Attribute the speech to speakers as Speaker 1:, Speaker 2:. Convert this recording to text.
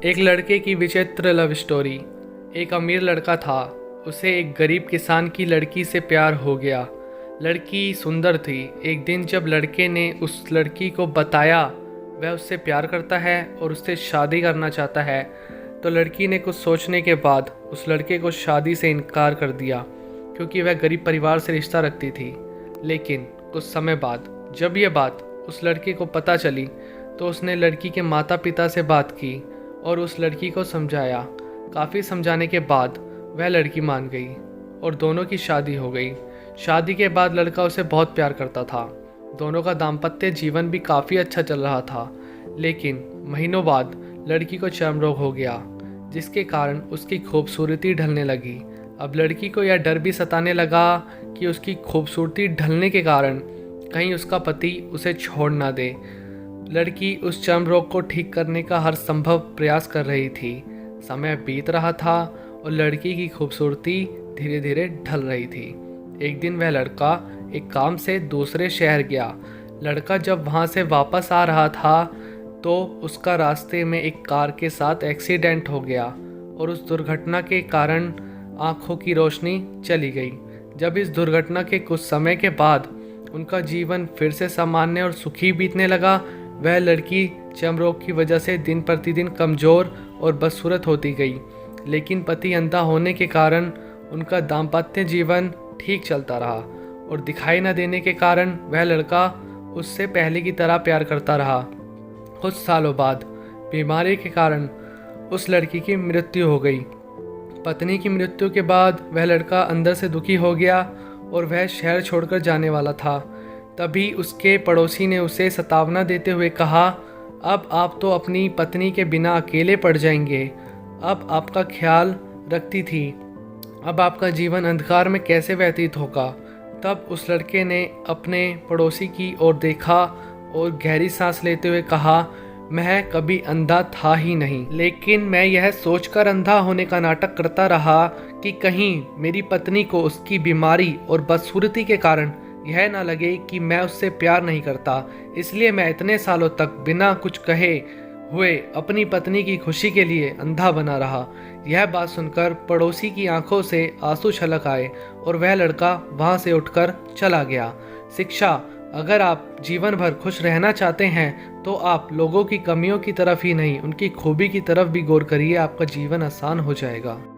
Speaker 1: एक लड़के की विचित्र लव स्टोरी। एक अमीर लड़का था, उसे एक गरीब किसान की लड़की से प्यार हो गया। लड़की सुंदर थी। एक दिन जब लड़के ने उस लड़की को बताया वह उससे प्यार करता है और उससे शादी करना चाहता है, तो लड़की ने कुछ सोचने के बाद उस लड़के को शादी से इनकार कर दिया, क्योंकि वह गरीब परिवार से रिश्ता रखती थी। लेकिन कुछ समय बाद जब यह बात उस लड़के को पता चली, तो उसने लड़की के माता पिता से बात की और उस लड़की को समझाया। काफ़ी समझाने के बाद वह लड़की मान गई और दोनों की शादी हो गई। शादी के बाद लड़का उसे बहुत प्यार करता था। दोनों का दाम्पत्य जीवन भी काफ़ी अच्छा चल रहा था। लेकिन महीनों बाद लड़की को चर्म रोग हो गया, जिसके कारण उसकी खूबसूरती ढलने लगी। अब लड़की को यह डर भी सताने लगा कि उसकी खूबसूरती ढलने के कारण कहीं उसका पति उसे छोड़ ना दे। लड़की उस चर्म रोग को ठीक करने का हर संभव प्रयास कर रही थी। समय बीत रहा था और लड़की की खूबसूरती धीरे धीरे ढल रही थी। एक दिन वह लड़का एक काम से दूसरे शहर गया। लड़का जब वहां से वापस आ रहा था, तो उसका रास्ते में एक कार के साथ एक्सीडेंट हो गया और उस दुर्घटना के कारण आंखों की रोशनी चली गई। जब इस दुर्घटना के कुछ समय के बाद उनका जीवन फिर से सामान्य और सुखी बीतने लगा, वह लड़की चर्म रोग की वजह से दिन प्रतिदिन कमज़ोर और बदसूरत होती गई। लेकिन पति अंधा होने के कारण उनका दाम्पत्य जीवन ठीक चलता रहा और दिखाई न देने के कारण वह लड़का उससे पहले की तरह प्यार करता रहा। कुछ सालों बाद बीमारी के कारण उस लड़की की मृत्यु हो गई। पत्नी की मृत्यु के बाद वह लड़का अंदर से दुखी हो गया और वह शहर छोड़कर जाने वाला था। तभी उसके पड़ोसी ने उसे सतावना देते हुए कहा, अब आप तो अपनी पत्नी के बिना अकेले पड़ जाएंगे। अब आपका ख्याल रखती थी, अब आपका जीवन अंधकार में कैसे व्यतीत होगा। तब उस लड़के ने अपने पड़ोसी की ओर देखा और गहरी सांस लेते हुए कहा, मैं कभी अंधा था ही नहीं, लेकिन मैं यह सोचकर अंधा होने का नाटक करता रहा कि कहीं मेरी पत्नी को उसकी बीमारी और बदसूरती के कारण यह ना लगे कि मैं उससे प्यार नहीं करता। इसलिए मैं इतने सालों तक बिना कुछ कहे हुए अपनी पत्नी की खुशी के लिए अंधा बना रहा। यह बात सुनकर पड़ोसी की आंखों से आंसू छलक आए और वह लड़का वहां से उठकर चला गया। शिक्षा: अगर आप जीवन भर खुश रहना चाहते हैं तो आप लोगों की कमियों की तरफ ही नहीं, उनकी खूबी की तरफ भी गौर करिए। आपका जीवन आसान हो जाएगा।